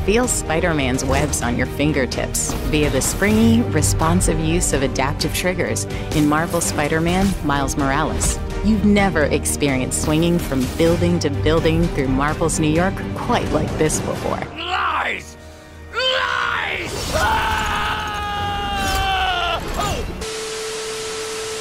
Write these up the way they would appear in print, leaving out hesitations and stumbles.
Feel Spider-Man's webs on your fingertips via the springy, responsive use of adaptive triggers in Marvel's Spider-Man Miles Morales. You've never experienced swinging from building to building through Marvel's New York quite like this before. Lies! Lies!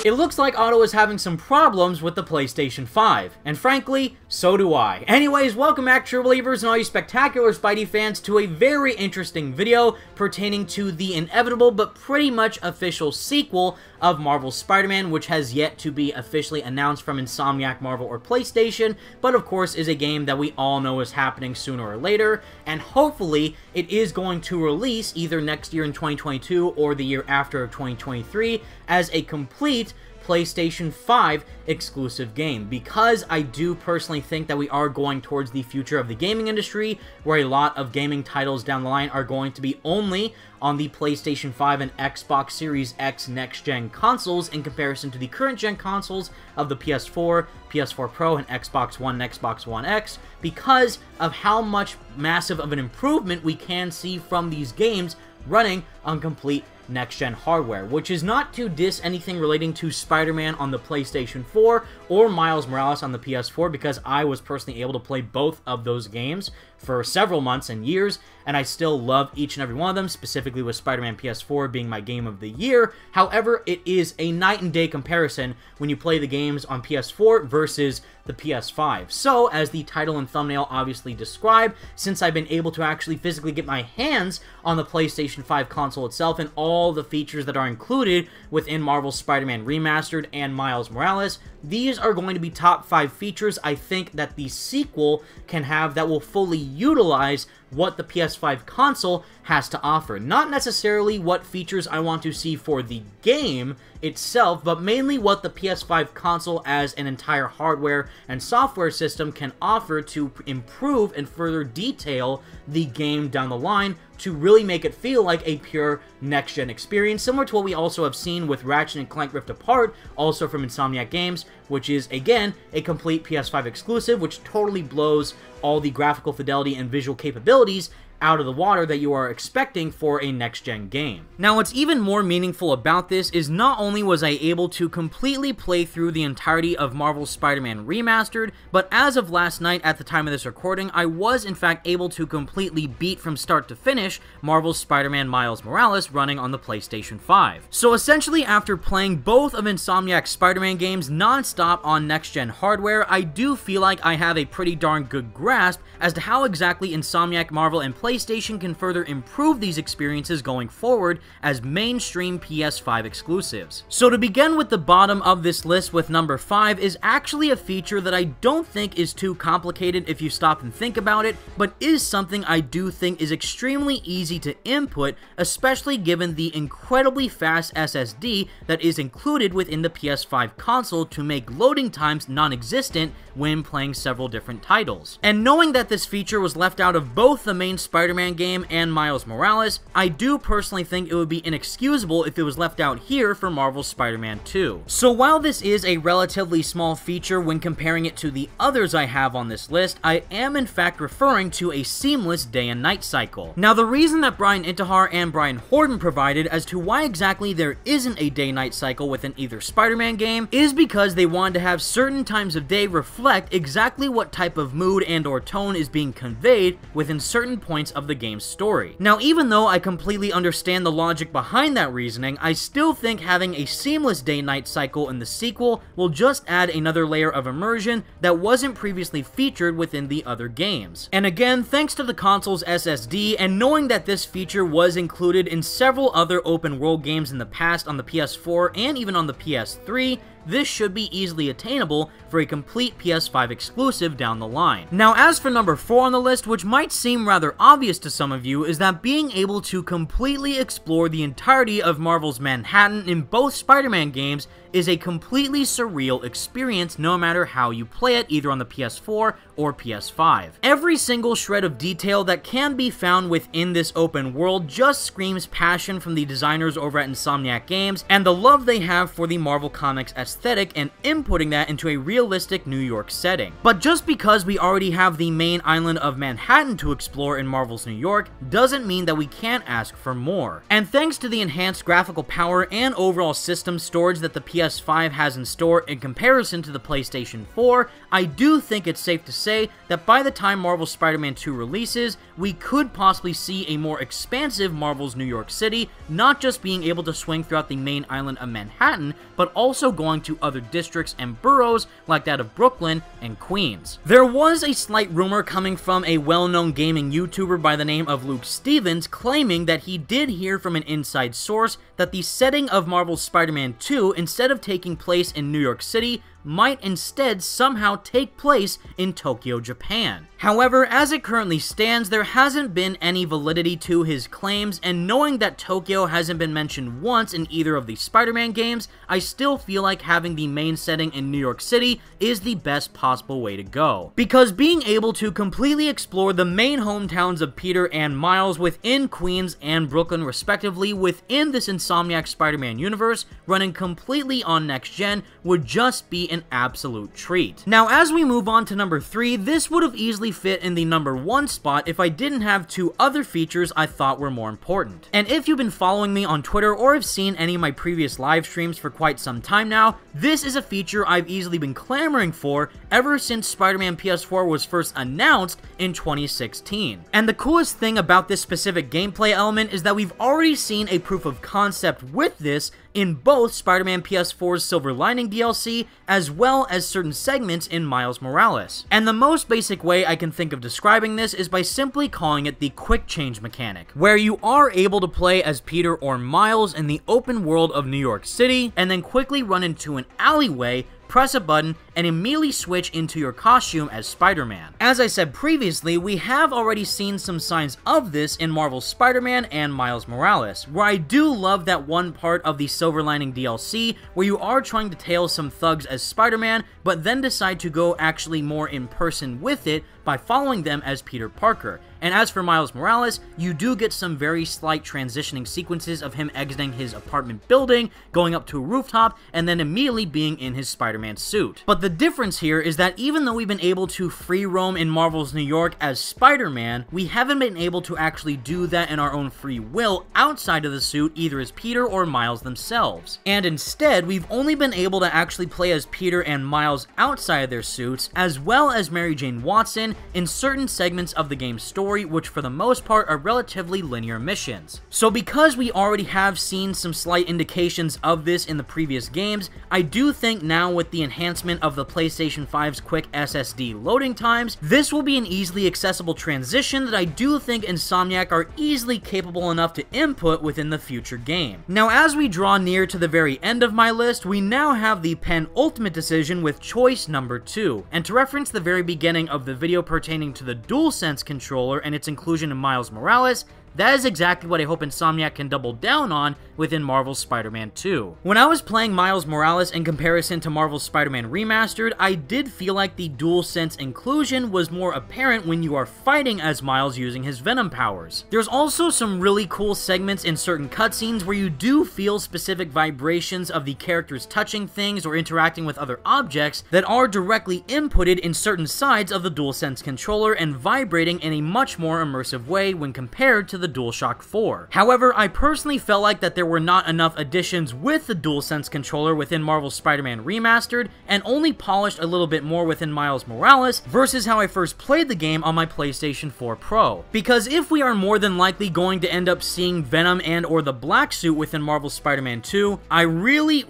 It looks like Otto is having some problems with the PlayStation 5, and frankly, so do I. Anyways, welcome back, true believers and all you spectacular Spidey fans, to a very interesting video pertaining to the inevitable but pretty much official sequel of Marvel's Spider-Man, which has yet to be officially announced from Insomniac, Marvel, or PlayStation, but of course is a game that we all know is happening sooner or later, and hopefully it is going to release either next year in 2022 or the year after of 2023 as a complete PlayStation 5 exclusive game, because I do personally think that we are going towards the future of the gaming industry, where a lot of gaming titles down the line are going to be only on the PlayStation 5 and Xbox Series X next-gen consoles in comparison to the current-gen consoles of the PS4, PS4 Pro, and Xbox One and Xbox One X, because of how much massive of an improvement we can see from these games running on complete next-gen hardware, which is not to diss anything relating to Spider-Man on the PlayStation 4 or Miles Morales on the PS4, because I was personally able to play both of those games for several months and years, and I still love each and every one of them, specifically with Spider-Man PS4 being my game of the year. However, it is a night and day comparison when you play the games on PS4 versus the PS5. So, as the title and thumbnail obviously describe, since I've been able to actually physically get my hands on the PlayStation 5 console itself and all the features that are included within Marvel's Spider-Man Remastered and Miles Morales, these are going to be top 5 features I think that the sequel can have that will fully utilize what the PS5 console has to offer. Not necessarily what features I want to see for the game itself, but mainly what the PS5 console as an entire hardware and software system can offer to improve and further detail the game down the line to really make it feel like a pure next-gen experience, similar to what we also have seen with Ratchet & Clank Rift Apart, also from Insomniac Games, which is, again, a complete PS5 exclusive, which totally blows all the graphical fidelity and visual capabilities out of the water that you are expecting for a next-gen game. Now, what's even more meaningful about this is not only was I able to completely play through the entirety of Marvel's Spider-Man Remastered, but as of last night at the time of this recording, I was in fact able to completely beat from start to finish Marvel's Spider-Man Miles Morales running on the PlayStation 5. So essentially, after playing both of Insomniac's Spider-Man games non-stop on next-gen hardware, I do feel like I have a pretty darn good grasp as to how exactly Insomniac, Marvel, and PlayStation can further improve these experiences going forward as mainstream PS5 exclusives. So to begin with, the bottom of this list with number 5 is actually a feature that I don't think is too complicated if you stop and think about it, but is something I do think is extremely easy to input, especially given the incredibly fast SSD that is included within the PS5 console to make loading times non-existent when playing several different titles. And knowing that this feature was left out of both the main Spider-Man game and Miles Morales, I do personally think it would be inexcusable if it was left out here for Marvel's Spider-Man 2. So while this is a relatively small feature when comparing it to the others I have on this list, I am in fact referring to a seamless day and night cycle. Now, the reason that Brian Intihar and Brian Horden provided as to why exactly there isn't a day-night cycle within either Spider-Man game is because they wanted to have certain times of day reflect exactly what type of mood and or tone is being conveyed within certain points of the game's story. Now, even though I completely understand the logic behind that reasoning, I still think having a seamless day-night cycle in the sequel will just add another layer of immersion that wasn't previously featured within the other games. And again, thanks to the console's SSD, and knowing that this feature was included in several other open world games in the past on the PS4 and even on the PS3, this should be easily attainable for a complete PS5 exclusive down the line. Now, as for number 4 on the list, which might seem rather obvious to some of you, is that being able to completely explore the entirety of Marvel's Manhattan in both Spider-Man games is a completely surreal experience no matter how you play it, either on the PS4 or PS5. Every single shred of detail that can be found within this open world just screams passion from the designers over at Insomniac Games and the love they have for the Marvel Comics aesthetic and inputting that into a realistic New York setting. But just because we already have the main island of Manhattan to explore in Marvel's New York doesn't mean that we can't ask for more. And thanks to the enhanced graphical power and overall system storage that the PS5 has in store in comparison to the PlayStation 4, I do think it's safe to say that by the time Marvel's Spider-Man 2 releases, we could possibly see a more expansive Marvel's New York City, not just being able to swing throughout the main island of Manhattan, but also going to other districts and boroughs like that of Brooklyn and Queens. There was a slight rumor coming from a well-known gaming YouTuber by the name of Luke Stevens claiming that he did hear from an inside source that the setting of Marvel's Spider-Man 2, instead of taking place in New York City, might instead somehow take place in Tokyo, Japan. However, as it currently stands, there hasn't been any validity to his claims, and knowing that Tokyo hasn't been mentioned once in either of the Spider-Man games, I still feel like having the main setting in New York City is the best possible way to go. Because being able to completely explore the main hometowns of Peter and Miles within Queens and Brooklyn respectively within this Insomniac Spider-Man universe, running completely on next gen, would just be an absolute treat. Now, as we move on to number 3, this would have easily fit in the number 1 spot if I didn't have 2 other features I thought were more important. And if you've been following me on Twitter or have seen any of my previous live streams for quite some time now, this is a feature I've easily been clamoring for ever since Spider-Man PS4 was first announced in 2016. And the coolest thing about this specific gameplay element is that we've already seen a proof of concept with this in both Spider-Man PS4's Silver Lining DLC, as well as certain segments in Miles Morales. And the most basic way I can think of describing this is by simply calling it the quick change mechanic, where you are able to play as Peter or Miles in the open world of New York City, and then quickly run into an alleyway, press a button, and immediately switch into your costume as Spider-Man. As I said previously, we have already seen some signs of this in Marvel's Spider-Man and Miles Morales, where I do love that one part of the Silver Lining DLC where you are trying to tail some thugs as Spider-Man, but then decide to go actually more in person with it by following them as Peter Parker. And as for Miles Morales, you do get some very slight transitioning sequences of him exiting his apartment building, going up to a rooftop, and then immediately being in his Spider-Man suit. But the difference here is that even though we've been able to free roam in Marvel's New York as Spider-Man, we haven't been able to actually do that in our own free will outside of the suit, either as Peter or Miles themselves. And instead, we've only been able to actually play as Peter and Miles outside of their suits, as well as Mary Jane Watson in certain segments of the game's story, which for the most part are relatively linear missions. So because we already have seen some slight indications of this in the previous games, I do think now with the enhancement of the PlayStation 5's quick SSD loading times, this will be an easily accessible transition that I do think Insomniac are easily capable enough to input within the future game. Now, as we draw near to the very end of my list, we now have the penultimate decision with choice number 2, and to reference the very beginning of the video pertaining to the DualSense controller and its inclusion in Miles Morales, that is exactly what I hope Insomniac can double down on within Marvel's Spider-Man 2. When I was playing Miles Morales in comparison to Marvel's Spider-Man Remastered, I did feel like the DualSense inclusion was more apparent when you are fighting as Miles using his Venom powers. There's also some really cool segments in certain cutscenes where you do feel specific vibrations of the characters touching things or interacting with other objects that are directly inputted in certain sides of the DualSense controller and vibrating in a much more immersive way when compared to the DualShock 4. However, I personally felt like that there were not enough additions with the DualSense controller within Marvel's Spider-Man Remastered, and only polished a little bit more within Miles Morales versus how I first played the game on my PlayStation 4 Pro. Because if we are more than likely going to end up seeing Venom and or the Black Suit within Marvel's Spider-Man 2, I really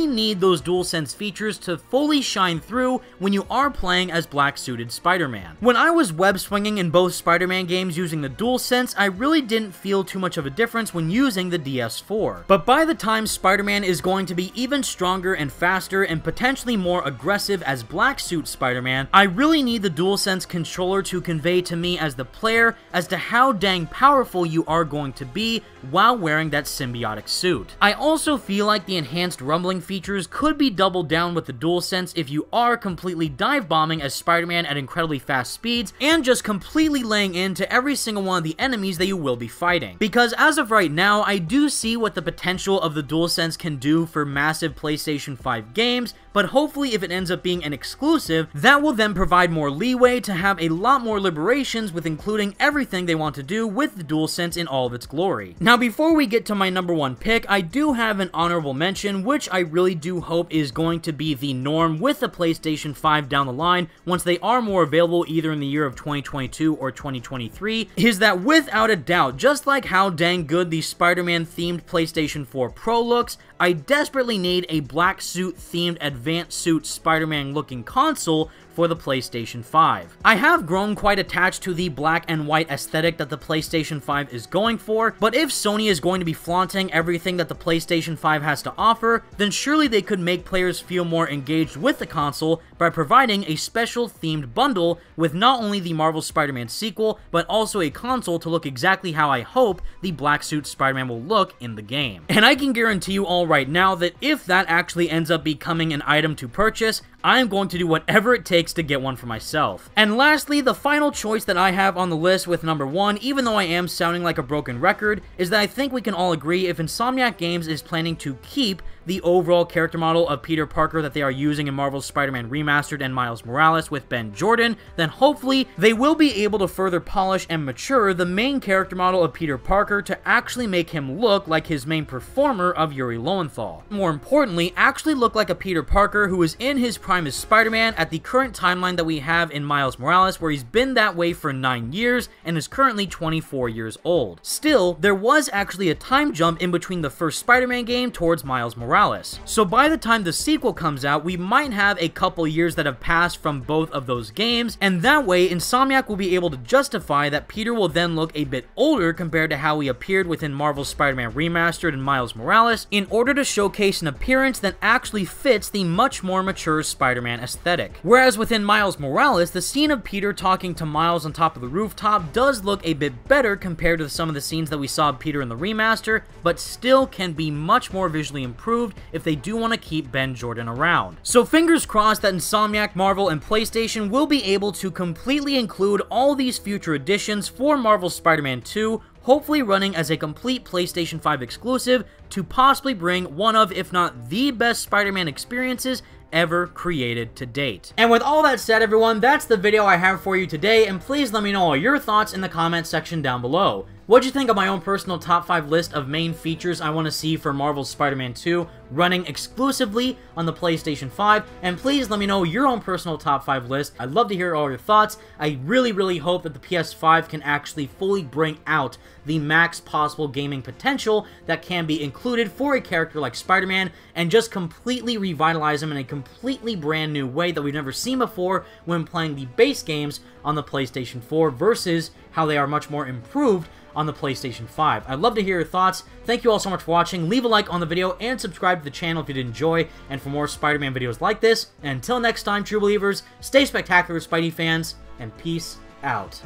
need those DualSense features to fully shine through when you are playing as black-suited Spider-Man. When I was web swinging in both Spider-Man games using the DualSense, DualSense, I really didn't feel too much of a difference when using the DS4. But by the time Spider-Man is going to be even stronger and faster and potentially more aggressive as Black Suit Spider-Man, I really need the DualSense controller to convey to me as the player as to how dang powerful you are going to be while wearing that symbiotic suit. I also feel like the enhanced rumbling features could be doubled down with the DualSense if you are completely dive bombing as Spider-Man at incredibly fast speeds and just completely laying into every single one of the enemies that you will be fighting. Because as of right now, I do see what the potential of the DualSense can do for massive PlayStation 5 games, but hopefully if it ends up being an exclusive, that will then provide more leeway to have a lot more liberations with including everything they want to do with the DualSense in all of its glory. Now before we get to my number one pick, I do have an honorable mention, which I really do hope is going to be the norm with the PlayStation 5 down the line once they are more available either in the year of 2022 or 2023, is that without a doubt, just like how dang good the Spider-Man themed PlayStation 4 Pro looks, I desperately need a black suit themed advanced suit Spider-Man looking console for the PlayStation 5. I have grown quite attached to the black and white aesthetic that the PlayStation 5 is going for, but if Sony is going to be flaunting everything that the PlayStation 5 has to offer, then surely they could make players feel more engaged with the console by providing a special themed bundle with not only the Marvel Spider-Man sequel, but also a console to look exactly how I hope the black suit Spider-Man will look in the game. And I can guarantee you all right now that if that actually ends up becoming an item to purchase, I am going to do whatever it takes to get one for myself. And lastly, the final choice that I have on the list with number one, even though I am sounding like a broken record, is that I think we can all agree if Insomniac Games is planning to keep the overall character model of Peter Parker that they are using in Marvel's Spider-Man Remastered and Miles Morales with Ben Jordan, then hopefully they will be able to further polish and mature the main character model of Peter Parker to actually make him look like his main performer of Yuri Lowenthal. More importantly, actually look like a Peter Parker who is in his prime as Spider-Man at the current timeline that we have in Miles Morales, where he's been that way for 9 years and is currently 24 years old. Still, there was actually a time jump in between the first Spider-Man game towards Miles Morales. So by the time the sequel comes out, we might have a couple years that have passed from both of those games, and that way Insomniac will be able to justify that Peter will then look a bit older compared to how he appeared within Marvel's Spider-Man Remastered and Miles Morales, in order to showcase an appearance that actually fits the much more mature Spider-Man aesthetic. Whereas within Miles Morales, the scene of Peter talking to Miles on top of the rooftop does look a bit better compared to some of the scenes that we saw of Peter in the remaster, but still can be much more visually improved if they do want to keep Ben Jordan around. So fingers crossed that Insomniac, Marvel, and PlayStation will be able to completely include all these future additions for Marvel's Spider-Man 2, hopefully running as a complete PlayStation 5 exclusive to possibly bring one of, if not the best Spider-Man experiences ever created to date. And with all that said, everyone, that's the video I have for you today, and please let me know all your thoughts in the comment section down below. What'd you think of my own personal top 5 list of main features I want to see for Marvel's Spider-Man 2 running exclusively on the PlayStation 5? And please let me know your own personal top 5 list. I'd love to hear all your thoughts. I really hope that the PS5 can actually fully bring out the max possible gaming potential that can be included for a character like Spider-Man and just completely revitalize him in a completely brand new way that we've never seen before when playing the base games on the PlayStation 4 versus how they are much more improved on the PlayStation 5. I'd love to hear your thoughts. Thank you all so much for watching. Leave a like on the video and subscribe to the channel if you did enjoy, and for more Spider-Man videos like this. And until next time, true believers, stay spectacular, Spidey fans, and peace out.